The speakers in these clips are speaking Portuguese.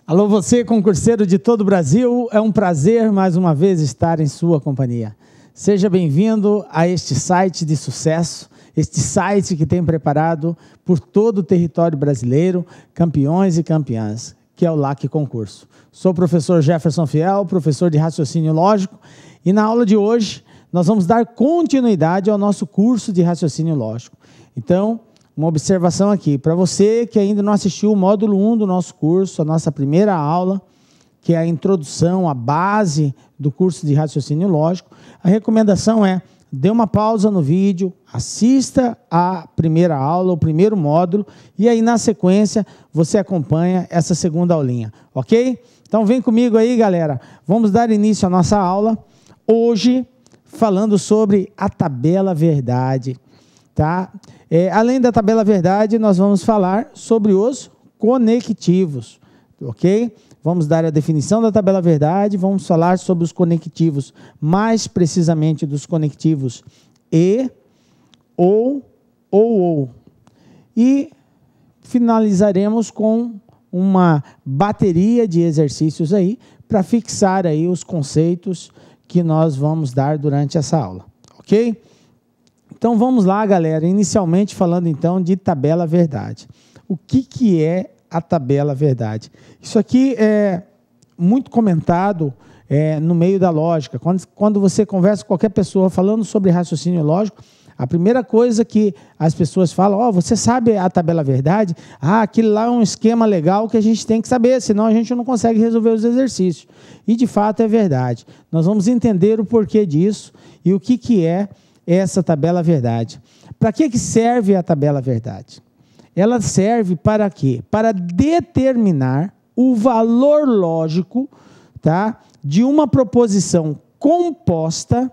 Alô, você, concurseiro de todo o Brasil, é um prazer mais uma vez estar em sua companhia. Seja bem-vindo a este site de sucesso, este site que tem preparado por todo o território brasileiro campeões e campeãs, que é o LAC Concurso. Sou o professor Jefferson Fiel, professor de raciocínio lógico, e na aula de hoje nós vamos dar continuidade ao nosso curso de raciocínio lógico. Então, uma observação aqui, para você que ainda não assistiu o módulo 1 do nosso curso, a nossa primeira aula, que é a introdução, a base do curso de raciocínio lógico, a recomendação é, dê uma pausa no vídeo, assista a primeira aula, o primeiro módulo, e aí na sequência você acompanha essa segunda aulinha, ok? Então vem comigo aí, galera, vamos dar início à nossa aula, hoje falando sobre a tabela verdade, tá? Além da tabela verdade, nós vamos falar sobre os conectivos, ok? Vamos dar a definição da tabela verdade, vamos falar sobre os conectivos, mais precisamente dos conectivos e, ou. E finalizaremos com uma bateria de exercícios aí, para fixar aí os conceitos que nós vamos dar durante essa aula, ok? Então vamos lá, galera, inicialmente falando então de tabela verdade. O que é a tabela verdade? Isso aqui é muito comentado no meio da lógica. Quando você conversa com qualquer pessoa falando sobre raciocínio lógico, a primeira coisa que as pessoas falam, você sabe a tabela verdade? Aquilo lá é um esquema legal que a gente tem que saber, senão a gente não consegue resolver os exercícios. E de fato é verdade. Nós vamos entender o porquê disso e o que é essa tabela verdade. Para que serve a tabela verdade? Ela serve para quê? Para determinar o valor lógico, tá, de uma proposição composta,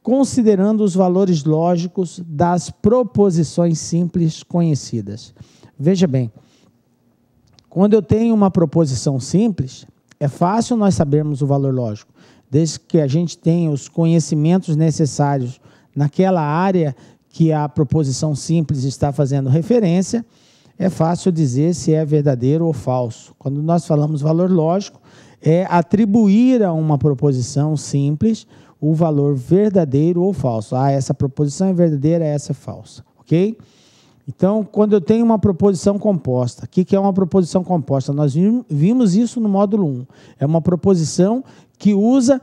considerando os valores lógicos das proposições simples conhecidas. Veja bem, quando eu tenho uma proposição simples, é fácil nós sabermos o valor lógico, desde que a gente tenha os conhecimentos necessários naquela área que a proposição simples está fazendo referência, é fácil dizer se é verdadeiro ou falso. Quando nós falamos valor lógico, é atribuir a uma proposição simples o valor verdadeiro ou falso. Essa proposição é verdadeira, essa é falsa, ok? Então, quando eu tenho uma proposição composta, o que é uma proposição composta? Nós vimos isso no módulo 1. É uma proposição que usa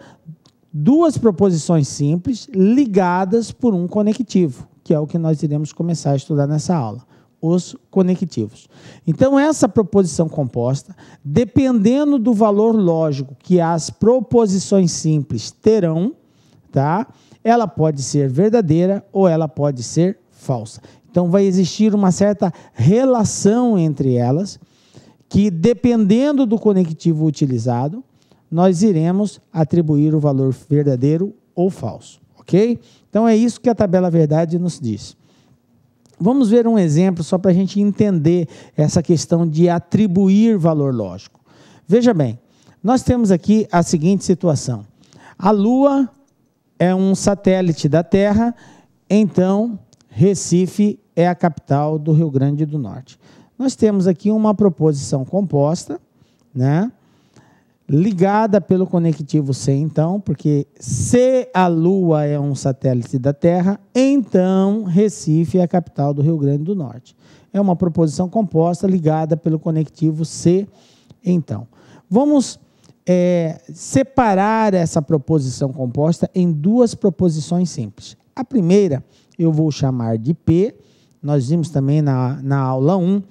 duas proposições simples ligadas por um conectivo, que é o que nós iremos começar a estudar nessa aula, os conectivos. Então, essa proposição composta, dependendo do valor lógico que as proposições simples terão, tá? Ela pode ser verdadeira ou ela pode ser falsa. Então, vai existir uma certa relação entre elas, que dependendo do conectivo utilizado, nós iremos atribuir o valor verdadeiro ou falso, ok? Então, é isso que a tabela verdade nos diz. Vamos ver um exemplo só para a gente entender essa questão de atribuir valor lógico. Veja bem, nós temos aqui a seguinte situação. A Lua é um satélite da Terra, então Recife é a capital do Rio Grande do Norte. Nós temos aqui uma proposição composta, né? Ligada pelo conectivo C, então, porque se a Lua é um satélite da Terra, então Recife é a capital do Rio Grande do Norte. É uma proposição composta ligada pelo conectivo C, então. Vamos separar essa proposição composta em duas proposições simples. A primeira eu vou chamar de P, nós vimos também na aula 1,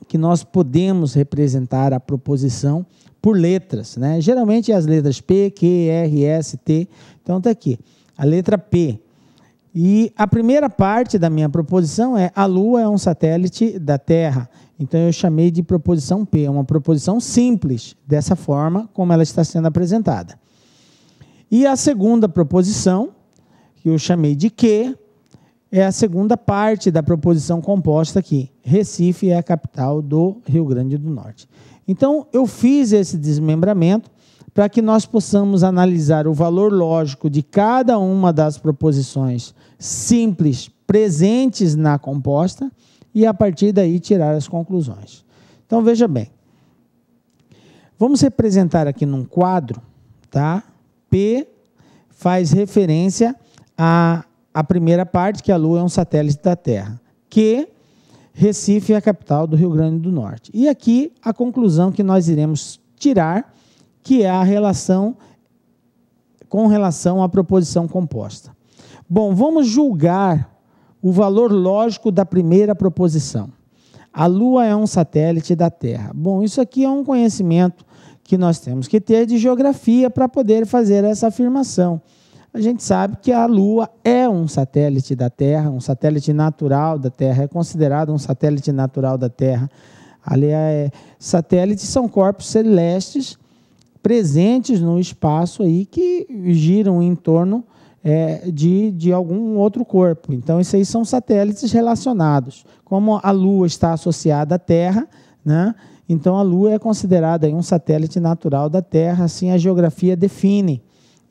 que nós podemos representar a proposição por letras, né? Geralmente as letras P, Q, R, S, T. Então está aqui, a letra P. E a primeira parte da minha proposição é a Lua é um satélite da Terra. Então eu chamei de proposição P, é uma proposição simples, dessa forma como ela está sendo apresentada. E a segunda proposição, que eu chamei de Q, é a segunda parte da proposição composta aqui. Recife é a capital do Rio Grande do Norte. Então, eu fiz esse desmembramento para que nós possamos analisar o valor lógico de cada uma das proposições simples presentes na composta e, a partir daí, tirar as conclusões. Então, veja bem. Vamos representar aqui num quadro, tá? P faz referência à primeira parte, que a Lua é um satélite da Terra. Q, Recife é a capital do Rio Grande do Norte. E aqui a conclusão que nós iremos tirar, que é a relação com relação à proposição composta. Bom, vamos julgar o valor lógico da primeira proposição. A Lua é um satélite da Terra. Bom, isso aqui é um conhecimento que nós temos que ter de geografia para poder fazer essa afirmação. A gente sabe que a Lua é um satélite da Terra, um satélite natural da Terra, é considerado um satélite natural da Terra. Aliás, satélites são corpos celestes presentes no espaço aí que giram em torno de algum outro corpo. Então, esses aí são satélites relacionados. Como a Lua está associada à Terra, né? Então a Lua é considerada aí um satélite natural da Terra, assim a geografia define.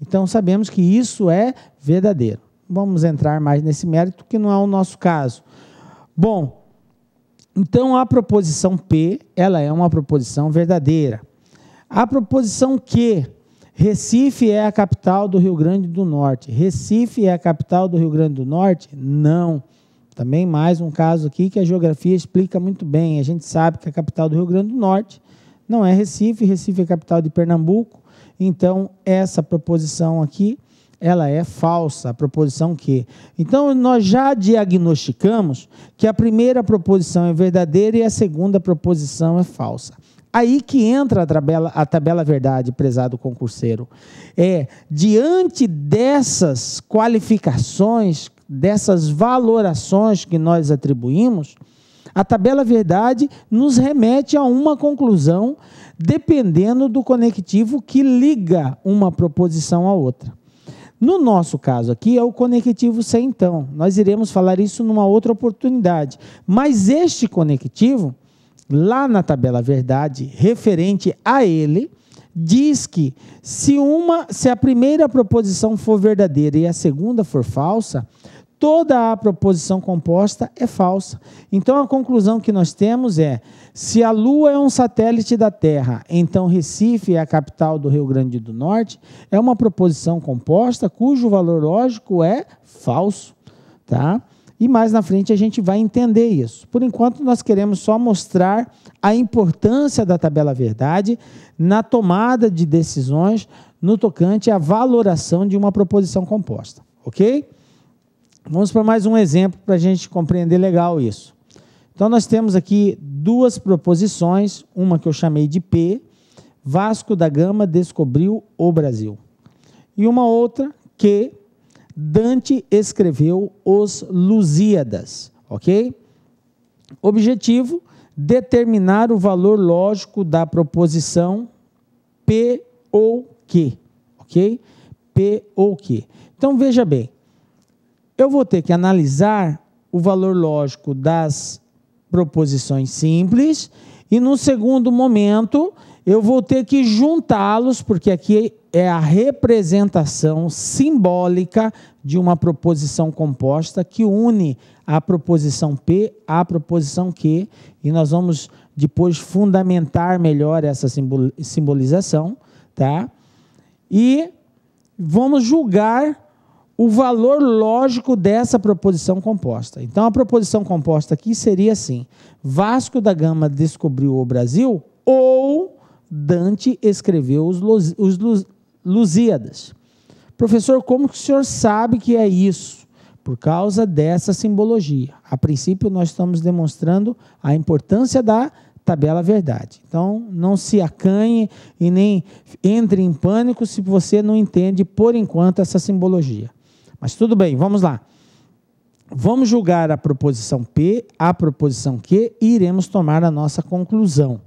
Então sabemos que isso é verdadeiro. Vamos entrar mais nesse mérito, que não é o nosso caso. Bom, então a proposição P, ela é uma proposição verdadeira. A proposição Q, Recife é a capital do Rio Grande do Norte. Recife é a capital do Rio Grande do Norte? Não. Também mais um caso aqui que a geografia explica muito bem. A gente sabe que a capital do Rio Grande do Norte não é Recife, Recife é a capital de Pernambuco. Então, essa proposição aqui, ela é falsa, a proposição Q. Então, nós já diagnosticamos que a primeira proposição é verdadeira e a segunda proposição é falsa. Aí que entra a tabela verdade, prezado concurseiro. Diante dessas qualificações, dessas valorações que nós atribuímos, a tabela verdade nos remete a uma conclusão, dependendo do conectivo que liga uma proposição à outra. No nosso caso aqui é o conectivo sem então. Nós iremos falar isso numa outra oportunidade. Mas este conectivo, lá na tabela verdade, referente a ele, diz que se a primeira proposição for verdadeira e a segunda for falsa, toda a proposição composta é falsa. Então, a conclusão que nós temos é, se a Lua é um satélite da Terra, então Recife é a capital do Rio Grande do Norte, é uma proposição composta cujo valor lógico é falso, tá? E mais na frente a gente vai entender isso. Por enquanto, nós queremos só mostrar a importância da tabela verdade na tomada de decisões no tocante à valoração de uma proposição composta, ok? Vamos para mais um exemplo para a gente compreender legal isso. Então, nós temos aqui duas proposições, uma que eu chamei de P, Vasco da Gama descobriu o Brasil. E uma outra que Dante escreveu os Lusíadas, ok? Objetivo, determinar o valor lógico da proposição P ou Q, ok? P ou Q. Então, veja bem, eu vou ter que analisar o valor lógico das proposições simples e, no segundo momento, eu vou ter que juntá-los, porque aqui é a representação simbólica de uma proposição composta que une a proposição P à proposição Q, e nós vamos depois fundamentar melhor essa simbolização, tá? E vamos julgar o valor lógico dessa proposição composta. Então, a proposição composta aqui seria assim: Vasco da Gama descobriu o Brasil ou Dante escreveu os Lusíadas. Professor, como que o senhor sabe que é isso? Por causa dessa simbologia. A princípio, nós estamos demonstrando a importância da tabela verdade. Então, não se acanhe e nem entre em pânico se você não entende, por enquanto, essa simbologia. Mas tudo bem, vamos lá. Vamos julgar a proposição P, a proposição Q e iremos tomar a nossa conclusão.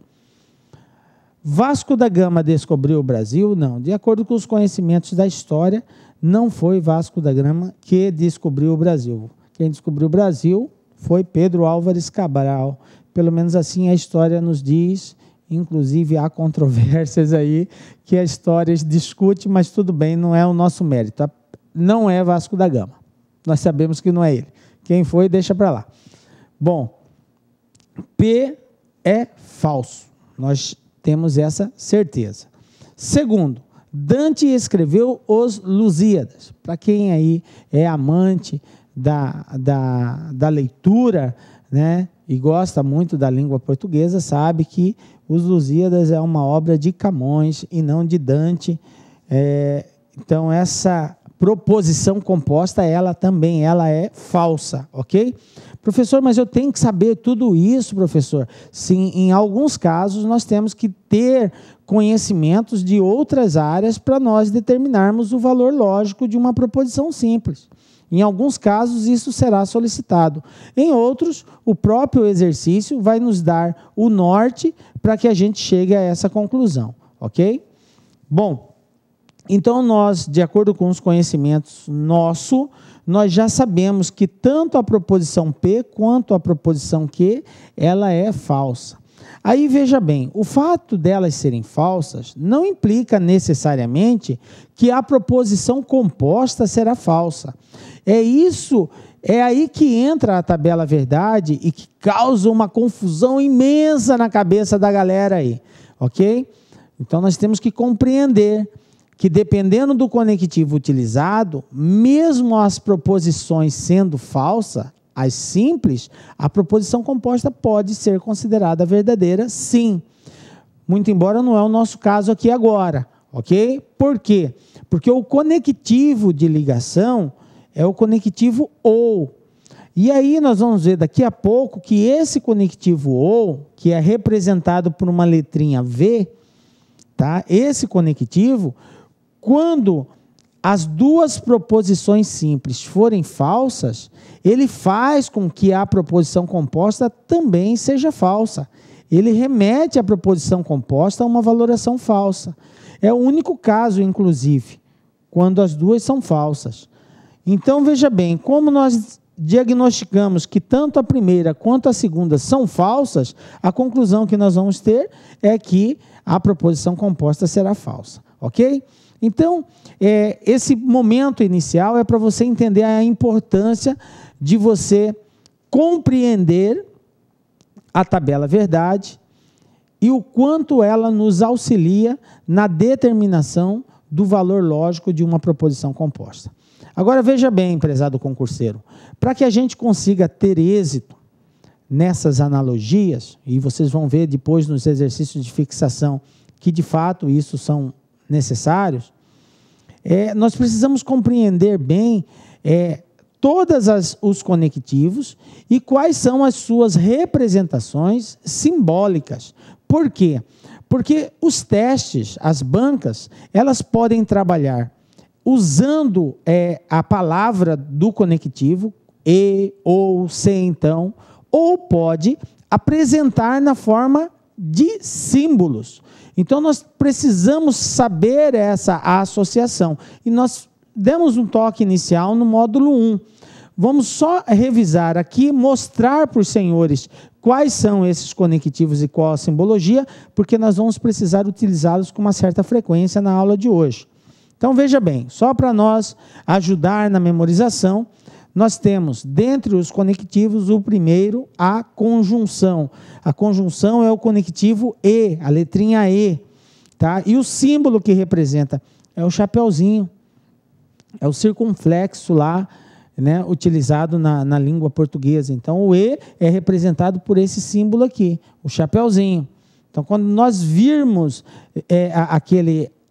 Vasco da Gama descobriu o Brasil? Não. De acordo com os conhecimentos da história, não foi Vasco da Gama que descobriu o Brasil. Quem descobriu o Brasil foi Pedro Álvares Cabral. Pelo menos assim a história nos diz. Inclusive há controvérsias aí que a história discute, mas tudo bem, não é o nosso mérito. Não é Vasco da Gama. Nós sabemos que não é ele. Quem foi, deixa para lá. Bom, P é falso. Nós temos essa certeza. Segundo, Dante escreveu os Lusíadas. Para quem aí é amante da leitura, né, e gosta muito da língua portuguesa, sabe que os Lusíadas é uma obra de Camões e não de Dante. Então, essa proposição composta, ela é falsa, ok? Professor, mas eu tenho que saber tudo isso, professor? Sim, em alguns casos nós temos que ter conhecimentos de outras áreas para nós determinarmos o valor lógico de uma proposição simples. Em alguns casos isso será solicitado. Em outros, o próprio exercício vai nos dar o norte para que a gente chegue a essa conclusão, ok? Bom, então nós, de acordo com os conhecimentos nós já sabemos que tanto a proposição P quanto a proposição Q, ela é falsa. Aí veja bem, o fato delas serem falsas não implica necessariamente que a proposição composta será falsa. É aí que entra a tabela verdade e que causa uma confusão imensa na cabeça da galera aí, ok? Então nós temos que compreender que dependendo do conectivo utilizado, mesmo as proposições sendo falsas, as simples, a proposição composta pode ser considerada verdadeira, sim. Muito embora não é o nosso caso aqui agora, ok? Por quê? Porque o conectivo de ligação é o conectivo OU. E aí nós vamos ver daqui a pouco que esse conectivo OU, que é representado por uma letrinha V, tá? Esse conectivo, quando as duas proposições simples forem falsas, ele faz com que a proposição composta também seja falsa. Ele remete a proposição composta a uma valoração falsa. É o único caso, inclusive, quando as duas são falsas. Então, veja bem, como nós diagnosticamos que tanto a primeira quanto a segunda são falsas, a conclusão que nós vamos ter é que a proposição composta será falsa, ok? Então, esse momento inicial é para você entender a importância de você compreender a tabela verdade e o quanto ela nos auxilia na determinação do valor lógico de uma proposição composta. Agora, veja bem, prezado concurseiro, para que a gente consiga ter êxito nessas analogias, e vocês vão ver depois nos exercícios de fixação que, de fato, isso são necessários, nós precisamos compreender bem todos os conectivos e quais são as suas representações simbólicas. Por quê? Porque os testes, as bancas, elas podem trabalhar usando a palavra do conectivo, e, ou, se, então, ou pode apresentar na forma de símbolos. Então, nós precisamos saber essa associação. E nós demos um toque inicial no módulo 1. Vamos só revisar aqui, mostrar para os senhores quais são esses conectivos e qual a simbologia, porque nós vamos precisar utilizá-los com uma certa frequência na aula de hoje. Então, veja bem, só para nós ajudar na memorização, nós temos, dentre os conectivos, o primeiro, a conjunção. A conjunção é o conectivo E, a letrinha E, tá? E o símbolo que representa é o chapeuzinho, é o circunflexo lá, né, utilizado na língua portuguesa. Então, o E é representado por esse símbolo aqui, o chapeuzinho. Então, quando nós virmos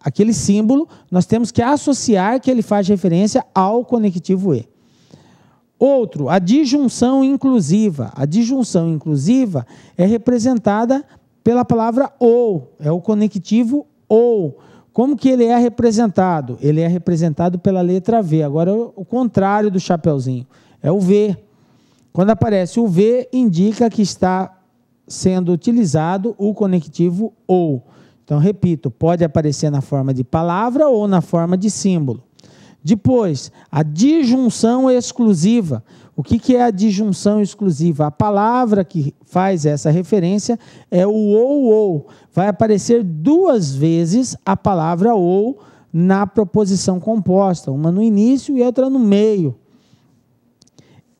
aquele símbolo, nós temos que associar que ele faz referência ao conectivo E. Outro, a disjunção inclusiva. A disjunção inclusiva é representada pela palavra ou, é o conectivo ou. Como que ele é representado? Ele é representado pela letra V. Agora, o contrário do chapeuzinho, é o V. Quando aparece o V, indica que está sendo utilizado o conectivo ou. Então, repito, pode aparecer na forma de palavra ou na forma de símbolo. Depois, a disjunção exclusiva. O que é a disjunção exclusiva? A palavra que faz essa referência é o ou. Vai aparecer duas vezes a palavra ou na proposição composta, uma no início e outra no meio.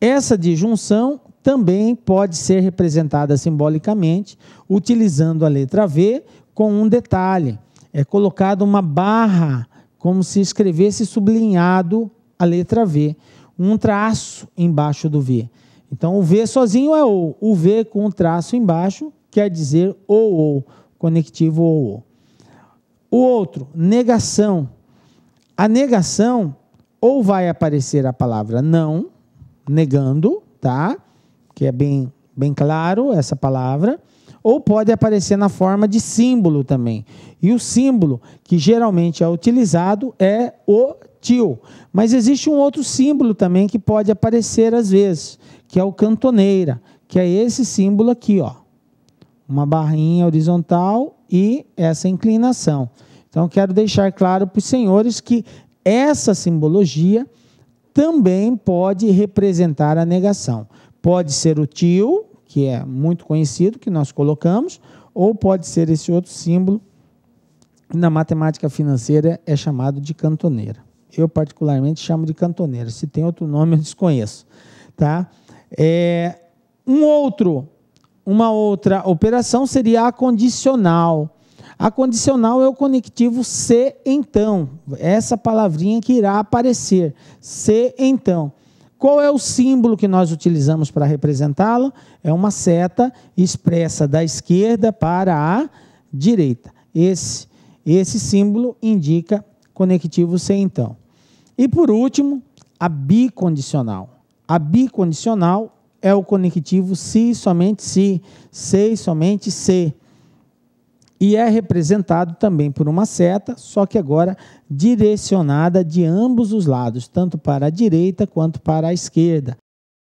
Essa disjunção também pode ser representada simbolicamente, utilizando a letra V com um detalhe. É colocado uma barra, como se escrevesse sublinhado a letra V. Um traço embaixo do V. Então, o V sozinho é ou. O V com um traço embaixo quer dizer ou, conectivo ou. O outro, negação. A negação, ou vai aparecer a palavra não, negando, tá? Que é bem claro essa palavra, ou pode aparecer na forma de símbolo também. E o símbolo que geralmente é utilizado é o til. Mas existe um outro símbolo também que pode aparecer às vezes, que é o cantoneira, que é esse símbolo aqui, ó. Uma barrinha horizontal e essa inclinação. Então, quero deixar claro para os senhores que essa simbologia também pode representar a negação. Pode ser o til, que é muito conhecido, que nós colocamos, ou pode ser esse outro símbolo, na matemática financeira é chamado de cantoneira. Eu, particularmente, chamo de cantoneira. Se tem outro nome, eu desconheço. Tá? Uma outra operação seria a condicional. A condicional é o conectivo se então. Essa palavrinha que irá aparecer. Se então. Qual é o símbolo que nós utilizamos para representá-lo? É uma seta expressa da esquerda para a direita. Esse símbolo indica conectivo se então. E por último, a bicondicional. A bicondicional é o conectivo se e somente se e somente se. E é representado também por uma seta, só que agora direcionada de ambos os lados, tanto para a direita quanto para a esquerda.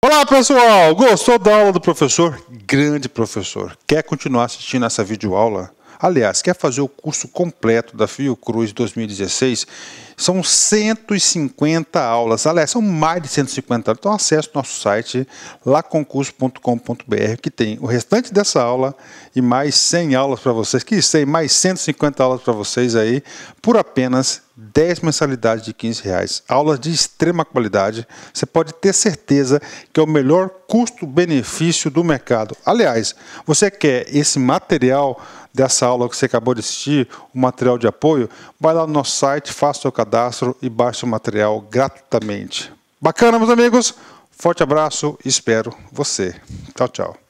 Olá pessoal, gostou da aula do professor? Grande professor, quer continuar assistindo essa videoaula? Aliás, quer fazer o curso completo da Fiocruz 2016? São 150 aulas, aliás, são mais de 150 aulas. Então acesse o nosso site, laconcurso.com.br, que tem o restante dessa aula e mais 100 aulas para vocês, que tem mais 150 aulas para vocês aí, por apenas 10 mensalidades de R$15. Aulas de extrema qualidade, você pode ter certeza que é o melhor custo-benefício do mercado. Aliás, você quer esse material dessa aula que você acabou de assistir, o material de apoio, vai lá no nosso site, faça o seu cadastro e baixe o material gratuitamente. Bacana, meus amigos? Forte abraço e espero você. Tchau, tchau.